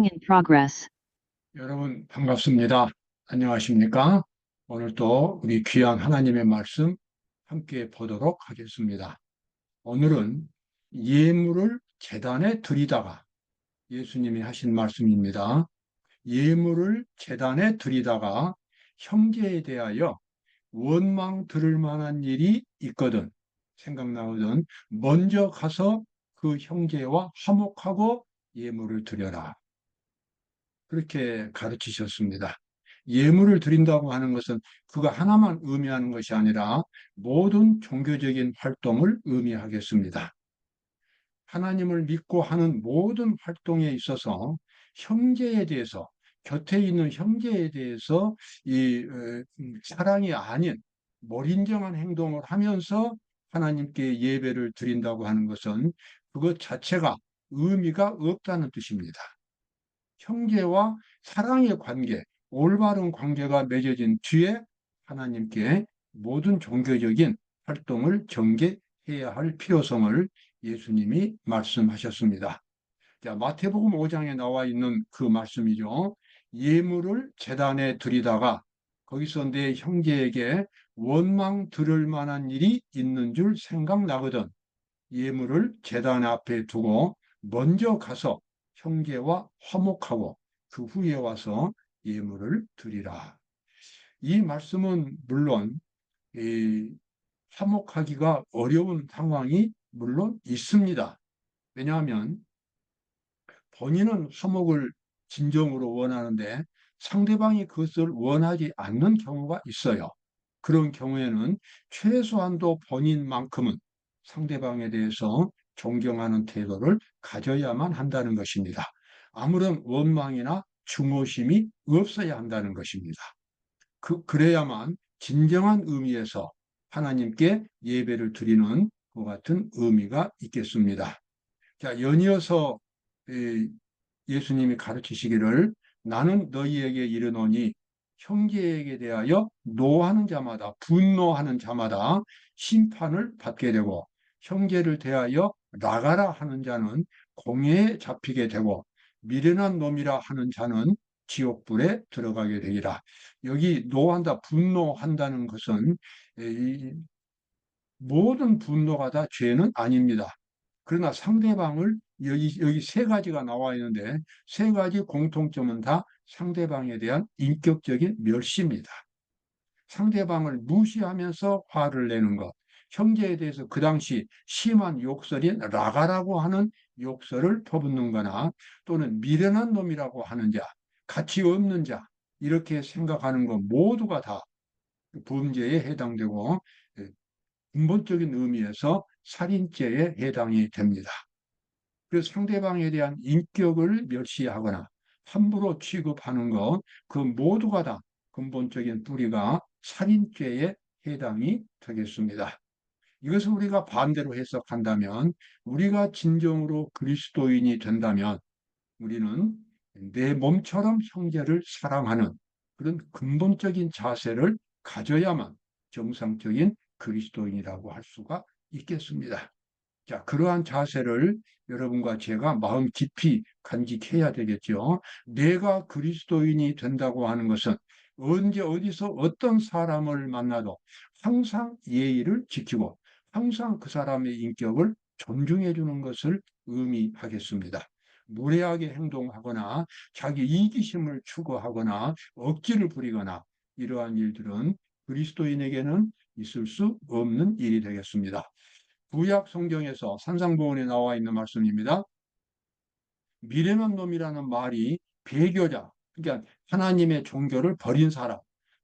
in progress. 여러분 반갑습니다. 안녕하십니까? 오늘 또 우리 귀한 하나님의 말씀 함께 보도록 하겠습니다. 오늘은 예물을 제단에 드리다가 예수님이 하신 말씀입니다. 예물을 제단에 드리다가 형제에 대하여 원망 들을 만한 일이 있거든 생각나거든 먼저 가서 그 형제와 화목하고 예물을 드려라. 그렇게 가르치셨습니다. 예물을 드린다고 하는 것은 그거 하나만 의미하는 것이 아니라 모든 종교적인 활동을 의미하겠습니다. 하나님을 믿고 하는 모든 활동에 있어서 형제에 대해서, 곁에 있는 형제에 대해서 사랑이 아닌 몰인정한 행동을 하면서 하나님께 예배를 드린다고 하는 것은 그것 자체가 의미가 없다는 뜻입니다. 형제와 사랑의 관계, 올바른 관계가 맺어진 뒤에 하나님께 모든 종교적인 활동을 전개해야 할 필요성을 예수님이 말씀하셨습니다. 자, 마태복음 5장에 나와 있는 그 말씀이죠. 예물을 제단에 드리다가 거기서 내 형제에게 원망 들을 만한 일이 있는 줄 생각나거든. 예물을 제단 앞에 두고 먼저 가서 형제와 화목하고 그 후에 와서 예물을 드리라. 이 말씀은 물론 이 화목하기가 어려운 상황이 물론 있습니다. 왜냐하면 본인은 화목을 진정으로 원하는데 상대방이 그것을 원하지 않는 경우가 있어요. 그런 경우에는 최소한도 본인만큼은 상대방에 대해서 존경하는 태도를 가져야만 한다는 것입니다. 아무런 원망이나 증오심이 없어야 한다는 것입니다. 그래야만 진정한 의미에서 하나님께 예배를 드리는 것 같은 의미가 있겠습니다. 자, 연이어서 예수님이 가르치시기를 나는 너희에게 이르노니 형제에게 대하여 노하는 자마다 분노하는 자마다 심판을 받게 되고 형제를 대하여 나가라 하는 자는 공회에 잡히게 되고 미련한 놈이라 하는 자는 지옥불에 들어가게 되리라. 여기 노한다, 분노한다는 것은 모든 분노가 다 죄는 아닙니다. 그러나 상대방을 여기 세 가지가 나와 있는데 세 가지 공통점은 다 상대방에 대한 인격적인 멸시입니다. 상대방을 무시하면서 화를 내는 것, 형제에 대해서 그 당시 심한 욕설인 라가라고 하는 욕설을 퍼붓는 거나 또는 미련한 놈이라고 하는 자, 가치 없는 자, 이렇게 생각하는 것 모두가 다 범죄에 해당되고 근본적인 의미에서 살인죄에 해당이 됩니다. 그래서 상대방에 대한 인격을 멸시하거나 함부로 취급하는 것, 그 모두가 다 근본적인 뿌리가 살인죄에 해당이 되겠습니다. 이것을 우리가 반대로 해석한다면, 우리가 진정으로 그리스도인이 된다면, 우리는 내 몸처럼 형제를 사랑하는 그런 근본적인 자세를 가져야만 정상적인 그리스도인이라고 할 수가 있겠습니다. 자, 그러한 자세를 여러분과 제가 마음 깊이 간직해야 되겠죠. 내가 그리스도인이 된다고 하는 것은 언제 어디서 어떤 사람을 만나도 항상 예의를 지키고 항상 그 사람의 인격을 존중해 주는 것을 의미하겠습니다. 무례하게 행동하거나 자기 이기심을 추구하거나 억지를 부리거나 이러한 일들은 그리스도인에게는 있을 수 없는 일이 되겠습니다. 구약 성경에서 산상보훈에 나와 있는 말씀입니다. 미련한 놈이라는 말이 배교자, 그러니까 하나님의 종교를 버린 사람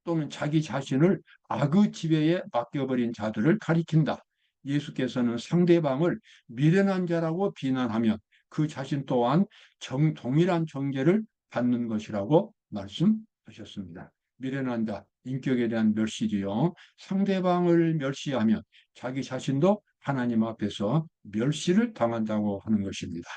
또는 자기 자신을 악의 지배에 맡겨버린 자들을 가리킨다. 예수께서는 상대방을 미련한 자라고 비난하면 그 자신 또한 동일한 정죄를 받는 것이라고 말씀하셨습니다. 미련한 자, 인격에 대한 멸시지요. 상대방을 멸시하면 자기 자신도 하나님 앞에서 멸시를 당한다고 하는 것입니다.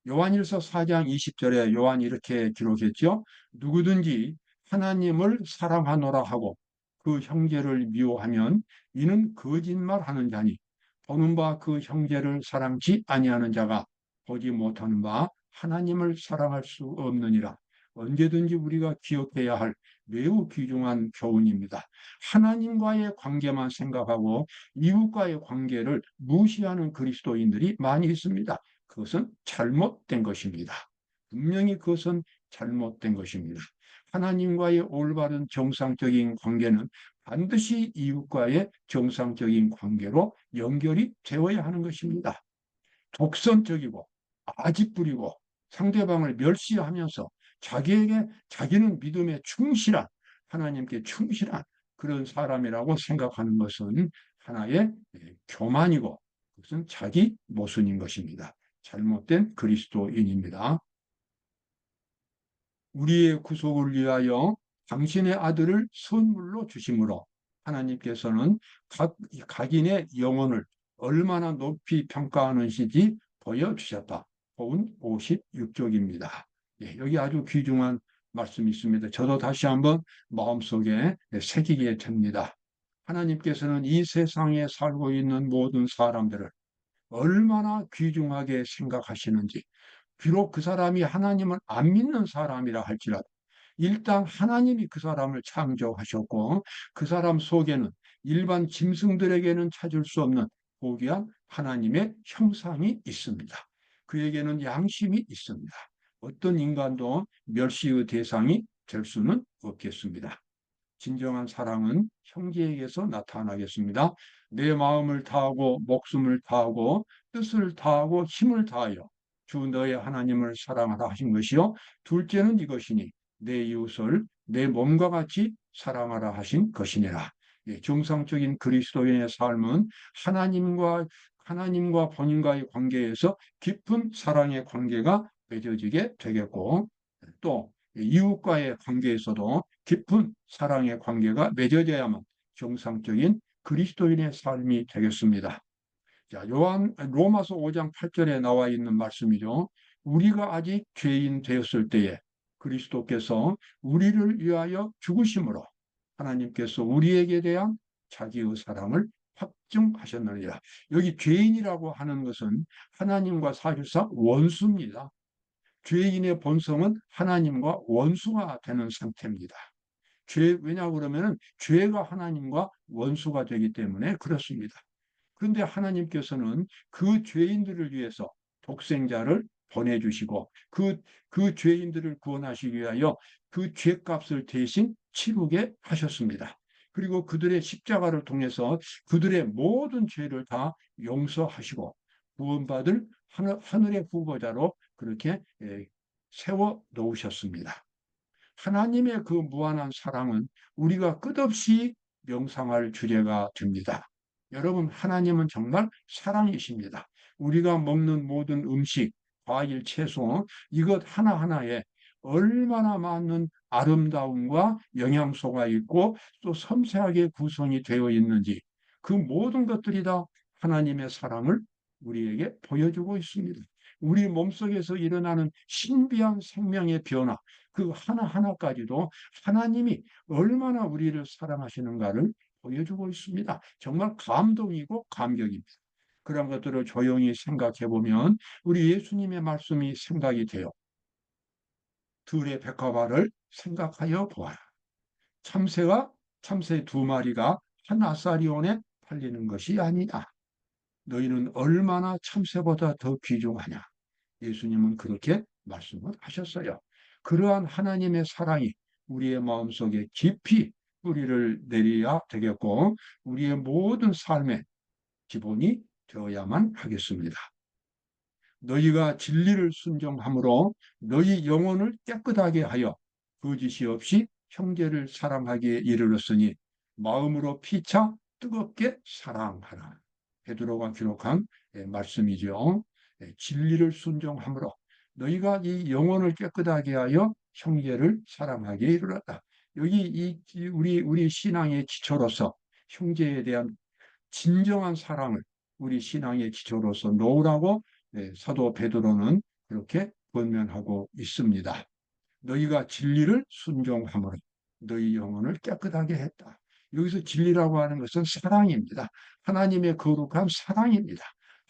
요한일서 4장 20절에 요한이 이렇게 기록했죠. 누구든지 하나님을 사랑하노라 하고 그 형제를 미워하면 이는 거짓말하는 자니 보는 바 그 형제를 사랑치 아니하는 자가 보지 못하는 바 하나님을 사랑할 수 없느니라. 언제든지 우리가 기억해야 할 매우 귀중한 교훈입니다. 하나님과의 관계만 생각하고 이웃과의 관계를 무시하는 그리스도인들이 많이 있습니다. 그것은 잘못된 것입니다. 분명히 그것은 잘못된 것입니다. 하나님과의 올바른 정상적인 관계는 반드시 이웃과의 정상적인 관계로 연결이 되어야 하는 것입니다. 독선적이고 아집부리고 상대방을 멸시하면서 자기는 믿음에 충실한, 하나님께 충실한 그런 사람이라고 생각하는 것은 하나의 교만이고, 그것은 자기 모순인 것입니다. 잘못된 그리스도인입니다. 우리의 구속을 위하여 당신의 아들을 선물로 주심으로 하나님께서는 각인의 영혼을 얼마나 높이 평가하는지 보여주셨다. 본문 56쪽입니다. 예, 여기 아주 귀중한 말씀이 있습니다. 저도 다시 한번 마음속에 새기게 됩니다. 하나님께서는 이 세상에 살고 있는 모든 사람들을 얼마나 귀중하게 생각하시는지, 비록 그 사람이 하나님을 안 믿는 사람이라 할지라도 일단 하나님이 그 사람을 창조하셨고, 그 사람 속에는 일반 짐승들에게는 찾을 수 없는 고귀한 하나님의 형상이 있습니다. 그에게는 양심이 있습니다. 어떤 인간도 멸시의 대상이 될 수는 없겠습니다. 진정한 사랑은 형제에게서 나타나겠습니다. 내 마음을 다하고 목숨을 다하고 뜻을 다하고 힘을 다하여 주 너의 하나님을 사랑하라 하신 것이요. 둘째는 이것이니 내 이웃을 내 몸과 같이 사랑하라 하신 것이니라. 예, 정상적인 그리스도인의 삶은 하나님과 본인과의 관계에서 깊은 사랑의 관계가 맺어지게 되겠고, 또 이웃과의 관계에서도 깊은 사랑의 관계가 맺어져야만 정상적인 그리스도인의 삶이 되겠습니다. 자, 로마서 5장 8절에 나와 있는 말씀이죠. 우리가 아직 죄인 되었을 때에 그리스도께서 우리를 위하여 죽으심으로 하나님께서 우리에게 대한 자기의 사랑을 확증하셨느니라. 여기 죄인이라고 하는 것은 하나님과 사실상 원수입니다. 죄인의 본성은 하나님과 원수가 되는 상태입니다. 왜냐 그러면은 죄가 하나님과 원수가 되기 때문에 그렇습니다. 그런데 하나님께서는 그 죄인들을 위해서 독생자를 보내주시고 그 죄인들을 구원하시기 위하여 그 죄값을 대신 치르게 하셨습니다. 그리고 그들의 십자가를 통해서 그들의 모든 죄를 다 용서하시고 구원받을 하늘의 후보자로 그렇게 세워 놓으셨습니다. 하나님의 그 무한한 사랑은 우리가 끝없이 명상할 주제가 됩니다. 여러분, 하나님은 정말 사랑이십니다. 우리가 먹는 모든 음식, 과일, 채소, 이것 하나하나에 얼마나 많은 아름다움과 영양소가 있고 또 섬세하게 구성이 되어 있는지, 그 모든 것들이 다 하나님의 사랑을 우리에게 보여주고 있습니다. 우리 몸속에서 일어나는 신비한 생명의 변화, 그 하나하나까지도 하나님이 얼마나 우리를 사랑하시는가를 보여주고 있습니다. 정말 감동이고 감격입니다. 그런 것들을 조용히 생각해 보면 우리 예수님의 말씀이 생각이 돼요. 들의 백합화를 생각하여 보아라. 참새 두 마리가 한 아사리온에 팔리는 것이 아니냐. 너희는 얼마나 참새보다 더 귀중하냐. 예수님은 그렇게 말씀을 하셨어요. 그러한 하나님의 사랑이 우리의 마음속에 깊이 뿌리를 내려야 되겠고 우리의 모든 삶의 기본이 되어야만 하겠습니다. 너희가 진리를 순종함으로 너희 영혼을 깨끗하게 하여 거짓이 없이 형제를 사랑하기에 이르렀으니 마음으로 피차 뜨겁게 사랑하라. 베드로가 기록한 말씀이죠. 진리를 순종함으로 너희가 이 영혼을 깨끗하게 하여 형제를 사랑하기에 이르렀다. 여기 우리 신앙의 기초로서 형제에 대한 진정한 사랑을 우리 신앙의 기초로서 놓으라고 사도 베드로는 그렇게 권면하고 있습니다. 너희가 진리를 순종함으로 너희 영혼을 깨끗하게 했다. 여기서 진리라고 하는 것은 사랑입니다. 하나님의 거룩한 사랑입니다.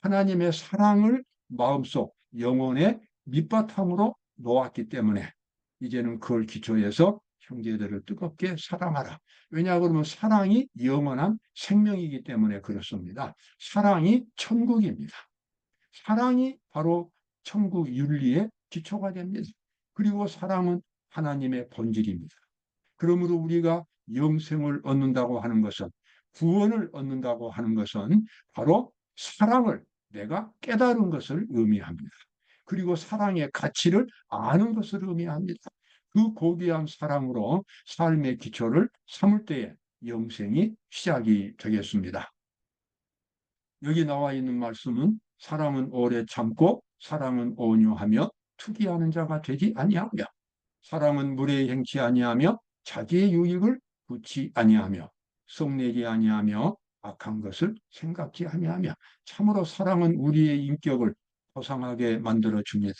하나님의 사랑을 마음속 영혼에 밑바탕으로 놓았기 때문에 이제는 그걸 기초해서 형제들을 뜨겁게 사랑하라. 왜냐 그러면 사랑이 영원한 생명이기 때문에 그렇습니다. 사랑이 천국입니다. 사랑이 바로 천국 윤리의 기초가 됩니다. 그리고 사랑은 하나님의 본질입니다. 그러므로 우리가 영생을 얻는다고 하는 것은, 구원을 얻는다고 하는 것은 바로 사랑을 내가 깨달은 것을 의미합니다. 그리고 사랑의 가치를 아는 것을 의미합니다. 그 고귀한 사랑으로 삶의 기초를 삼을 때에 영생이 시작이 되겠습니다. 여기 나와 있는 말씀은 사랑은 오래 참고 사랑은 온유하며 투기하는 자가 되지 아니하며 사랑은 무례히 행치 아니하며 자기의 유익을 굳지 아니하며 성내지 아니하며 악한 것을 생각지 아니하며 참으로 사랑은 우리의 인격을 고상하게 만들어 줍니다.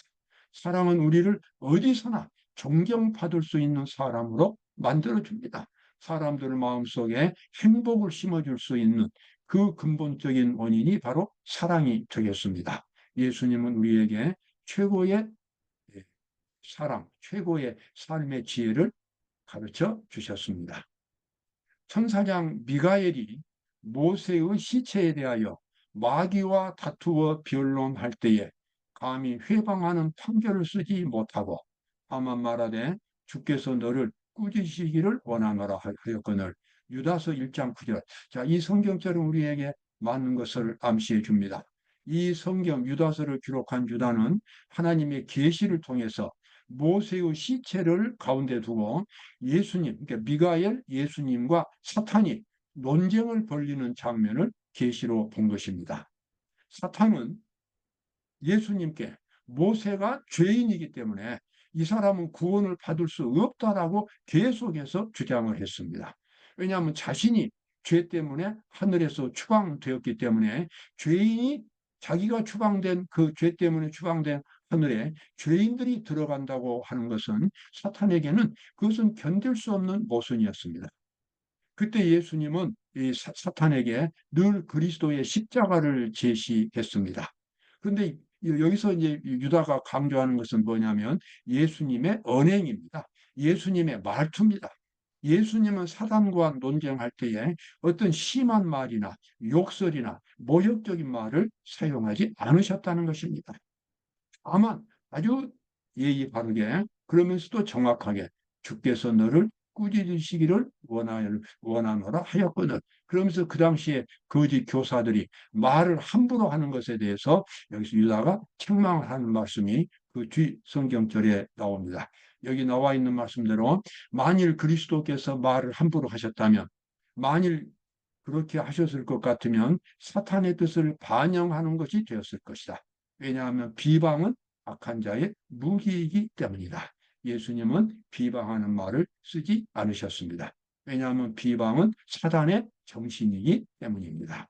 사랑은 우리를 어디서나 존경받을 수 있는 사람으로 만들어 줍니다. 사람들 마음속에 행복을 심어줄 수 있는 그 근본적인 원인이 바로 사랑이 되겠습니다. 예수님은 우리에게 최고의 사랑, 최고의 삶의 지혜를 가르쳐 주셨습니다. 천사장 미가엘이 모세의 시체에 대하여 마귀와 다투어 변론할 때에 감히 회방하는 판결을 쓰지 못하고 다만 말하되 주께서 너를 꾸짖으시기를 원하노라 하였거늘. 유다서 1장 9절. 자, 이 성경처럼 우리에게 맞는 것을 암시해 줍니다. 이 성경 유다서를 기록한 유다는 하나님의 계시를 통해서 모세의 시체를 가운데 두고 예수님, 그러니까 미가엘 예수님과 사탄이 논쟁을 벌이는 장면을 계시로 본 것입니다. 사탄은 예수님께 모세가 죄인이기 때문에 이 사람은 구원을 받을 수 없다라고 계속해서 주장을 했습니다. 왜냐하면 자신이 죄 때문에 하늘에서 추방되었기 때문에 죄인이 자기가 추방된 그 죄 때문에 추방된 하늘에 죄인들이 들어간다고 하는 것은 사탄에게는 그것은 견딜 수 없는 모순이었습니다. 그때 예수님은 이 사탄에게 늘 그리스도의 십자가를 제시했습니다. 그런데 여기서 이제 유다가 강조하는 것은 뭐냐면 예수님의 언행입니다. 예수님의 말투입니다. 예수님은 사단과 논쟁할 때에 어떤 심한 말이나 욕설이나 모욕적인 말을 사용하지 않으셨다는 것입니다. 다만 아주 예의 바르게 그러면서도 정확하게 주께서 너를 꾸짖으시기를 원하노라 하였거든. 그러면서 그 당시에 거짓 교사들이 말을 함부로 하는 것에 대해서 여기서 유다가 책망을 하는 말씀이 그 뒤 성경절에 나옵니다. 여기 나와 있는 말씀대로 만일 그리스도께서 말을 함부로 하셨다면, 만일 그렇게 하셨을 것 같으면 사탄의 뜻을 반영하는 것이 되었을 것이다. 왜냐하면 비방은 악한 자의 무기이기 때문이다. 예수님은 비방하는 말을 쓰지 않으셨습니다. 왜냐하면 비방은 사단의 정신이기 때문입니다.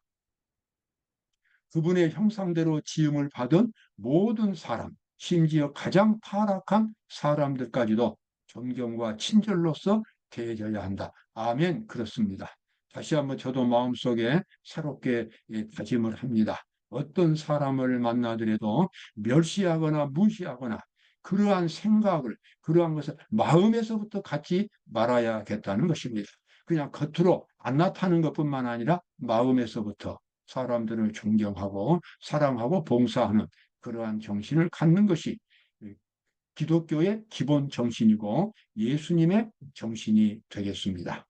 그분의 형상대로 지음을 받은 모든 사람, 심지어 가장 타락한 사람들까지도 존경과 친절로서 대해져야 한다. 아멘. 그렇습니다. 다시 한번 저도 마음속에 새롭게 다짐을 합니다. 어떤 사람을 만나더라도 멸시하거나 무시하거나 그러한 생각을, 그러한 것을 마음에서부터 갖지 말아야겠다는 것입니다. 그냥 겉으로 안 나타나는 것뿐만 아니라 마음에서부터 사람들을 존경하고 사랑하고 봉사하는 그러한 정신을 갖는 것이 기독교의 기본 정신이고 예수님의 정신이 되겠습니다.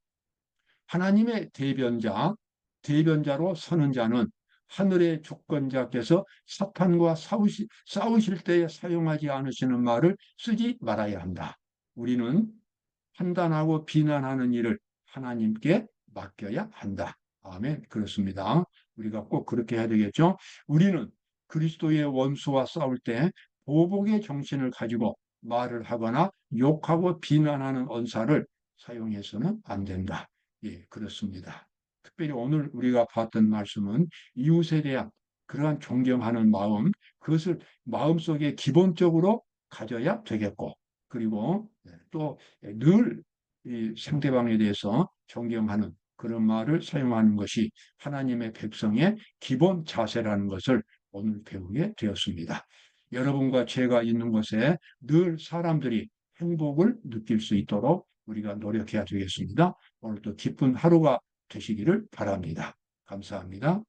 하나님의 대변자로 서는 자는 하늘의 주권자께서 사탄과 싸우실 때에 사용하지 않으시는 말을 쓰지 말아야 한다. 우리는 판단하고 비난하는 일을 하나님께 맡겨야 한다. 아멘. 그렇습니다. 우리가 꼭 그렇게 해야 되겠죠. 우리는 그리스도의 원수와 싸울 때 보복의 정신을 가지고 말을 하거나 욕하고 비난하는 언사를 사용해서는 안 된다. 예, 그렇습니다. 특별히 오늘 우리가 봤던 말씀은 이웃에 대한 그러한 존경하는 마음, 그것을 마음속에 기본적으로 가져야 되겠고, 그리고 또 늘 상대방에 대해서 존경하는 그런 말을 사용하는 것이 하나님의 백성의 기본 자세라는 것을 오늘 배우게 되었습니다. 여러분과 제가 있는 곳에 늘 사람들이 행복을 느낄 수 있도록 우리가 노력해야 되겠습니다. 오늘도 기쁜 하루가 되시기를 바랍니다. 감사합니다.